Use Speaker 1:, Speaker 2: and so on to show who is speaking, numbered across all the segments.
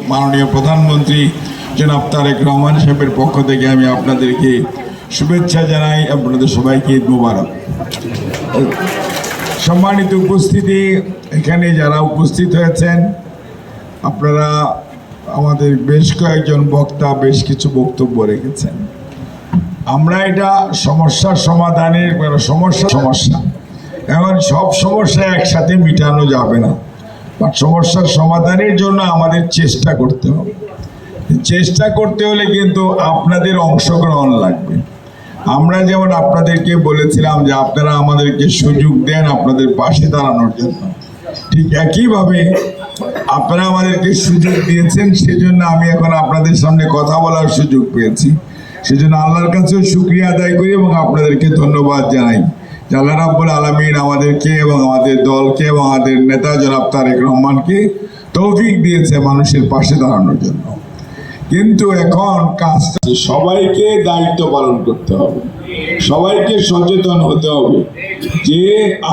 Speaker 1: মাননীয় প্রধানমন্ত্রী জনাব তারেক রহমান সাহেবের পক্ষ থেকে আমি আপনাদেরকে শুভেচ্ছা জানাই। আপনাদের সবাইকে ঈদ মোবারক। সম্মানিত উপস্থিতি, এখানে যারা উপস্থিত হয়েছেন, আপনারা আমাদের বেশ কয়েকজন বক্তা বেশ কিছু বক্তব্য রেখেছেন। আমরা এটা সমস্যার সমাধানের সমস্যা এখন সব সমস্যা একসাথে মিটানো যাবে না, বাট সমস্যার সমাধানের জন্য আমাদের চেষ্টা করতে হবে। চেষ্টা করতে হলে কিন্তু আপনাদের অংশগ্রহণ লাগবে। আমরা যেমন আপনাদেরকে বলেছিলাম যে আপনারা আমাদেরকে সুযোগ দেন আপনাদের পাশে দাঁড়ানোর জন্য, ঠিক একইভাবে আপনারা আমাদেরকে সুযোগ দিয়েছেন, সেজন্য আমি এখন আপনাদের সামনে কথা বলার সুযোগ পেয়েছি। সেজন্য আল্লাহর কাছেও শুকরিয়া আদায় করি এবং আপনাদেরকে ধন্যবাদ জানাই। আল্লাহ রাব্বুল আলামিন আমাদেরকে এবং আমাদের দলকে এবং আমাদের নেতা জনাব তারেক রহমানকে তৌফিক দিয়েছে মানুষের পাশে দাঁড়ানোর জন্য। কিন্তু এখন কাজটা সবাইকে দায়িত্ব পালন করতে হবে, সবাইকে সচেতন হতে হবে যে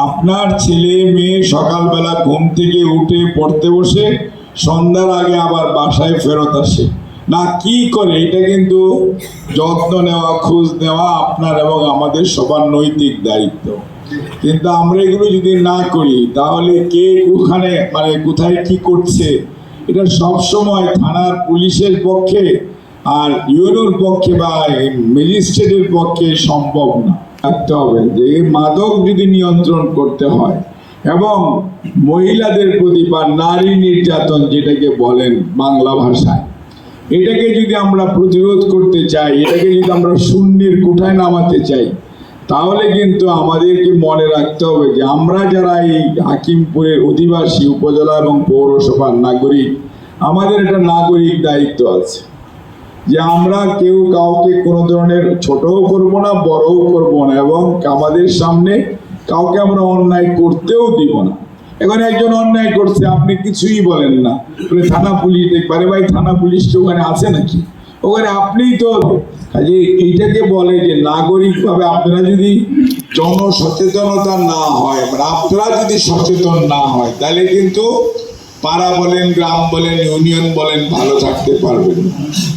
Speaker 1: আপনার ছেলে মেয়ে সকালবেলা ঘুম থেকে উঠে পড়তে বসে সন্ধ্যার আগে আবার বাসায় ফেরত আসে না, কি করে এটা কিন্তু যত্ন নেওয়া, খোঁজ নেওয়া আপনার এবং আমাদের সবার নৈতিক দায়িত্ব। কিন্তু আমরা এগুলো যদি না করি তাহলে কে ওখানে কোথায় কি করছে এটা সবসময় থানার পুলিশের পক্ষে আর ইউনোর পক্ষে বা ম্যাজিস্ট্রেটের পক্ষে সম্ভব না। রাখতে হবে যে মাদক যদি নিয়ন্ত্রণ করতে হয় এবং মহিলাদের প্রতি বা নারী নির্যাতন যেটাকে বলেন বাংলা ভাষায়, এটাকে যদি আমরা প্রতিরোধ করতে চাই, এটাকে যদি আমরা শূন্যের কোঠায় নামাতে চাই, তাহলে কিন্তু আমাদেরকে মনে রাখতে হবে যে আমরা যারা এই হাকিমপুরের অধিবাসী উপজেলা এবং পৌরসভার নাগরিক, আমাদের একটা নাগরিক দায়িত্ব আছে যে আমরা কেউ কাউকে কোনো ধরনের ছোটও করব না, বড়ও করব না, এবং আমাদের সামনে কাউকে আমরা অন্যায় করতেও দিব না। এখন একজন অন্যায় করছে, আপনি কিছুই বলেন না, থানা পুলিশ দেখবারে, ভাই থানা পুলিশ তো ওখানে আছে নাকি? ওখানে আপনিই তো। কাজে এইটাকে বলে যে নাগরিকভাবে আপনারা যদি জনসচেতনতা না হয়, আপনারা যদি সচেতন না হয়, তাহলে কিন্তু পাড়া বলেন, গ্রাম বলেন, ইউনিয়ন বলেন, ভালো থাকতে পারবেন না।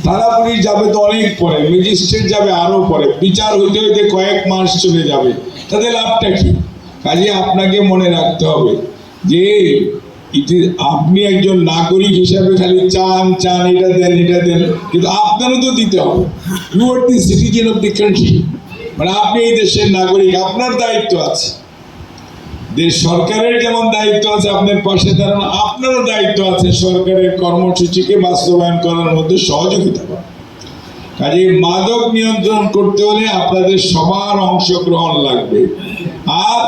Speaker 1: থানা পুলিশ যাবে তো অনেক পরে, ম্যাজিস্ট্রেট যাবে আরো পরে, বিচার হইতে হইতে কয়েক মাস চলে যাবে, তাদের লাভটা কি? কাজে আপনাকে মনে রাখতে হবে যে আপনি একজন নাগরিক হিসাবে খালি চান এটা দেন, কিন্তু আপনারও তো দিতে হবে। You are the citizen of the country, আপনি এই দেশের নাগরিক, আপনার দায়িত্ব আছে। দেশ সরকারের যেমন দায়িত্ব আছে আপনার পাশে দাঁড়ানো, আপনারও দায়িত্ব আছে সরকারের কর্মসূচিকে বাস্তবায়ন করার মধ্যে সহযোগিতা করা। কাজে মাদক নিয়ন্ত্রণ করতে হলে আপনাদের সবার অংশগ্রহণ লাগবে, আর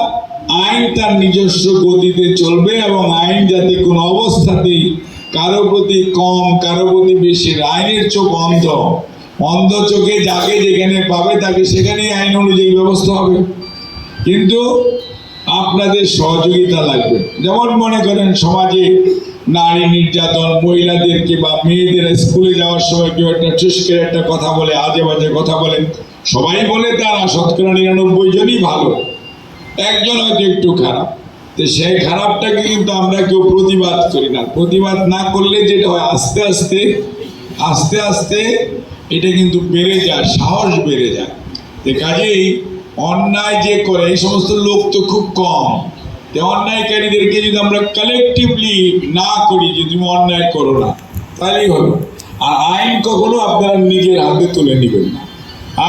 Speaker 1: আইন তার নিজস্ব গতিতে চলবে এবং আইন যাতে কোনো অবস্থাতেই কারো প্রতি কম, কারো প্রতি বেশি, আইনের চোখ অন্ধ চোখে যাকে যেখানে পাবে তাকে সেখানেই আইন অনুযায়ী ব্যবস্থা হবে। কিন্তু আপনাদের সহযোগিতা লাগবে। যেমন মনে করেন সমাজে নারী নির্যাতন, মহিলাদেরকে বা মেয়েদের স্কুলে যাওয়ার সময় কেউ একটা চুস্কের একটা কথা বলে, আজে বাজে কথা বলেন, সবাই বলে তারা শতকরা 99 জনই ভালো, একজন হয়তো একটু খারাপ, তো সেই খারাপটাকে কিন্তু আমরা কেউ প্রতিবাদ করি না। প্রতিবাদ না করলে যেটা হয়, আস্তে আস্তে এটা কিন্তু বেড়ে যায়, সাহস বেড়ে যায়। তো কাজেই অন্যায় যে করে এই সমস্ত লোক তো খুব কম, অন্যায়কারীদেরকে যদি আমরা কালেকটিভলি না করি যে তুমি অন্যায় করো না, তাহলেই হলো। আর আইন কখনো আপনারা নিজের হাতে তুলে নেবেন না,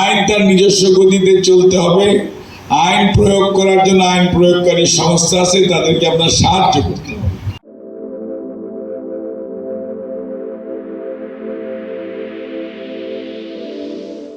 Speaker 1: আইন তার নিজস্ব গতিতে চলতে হবে। আইন প্রয়োগ করার জন্য আইন প্রয়োগকারী সংস্থা আছে, তাদেরকে আপনার সাহায্য করতে হবে।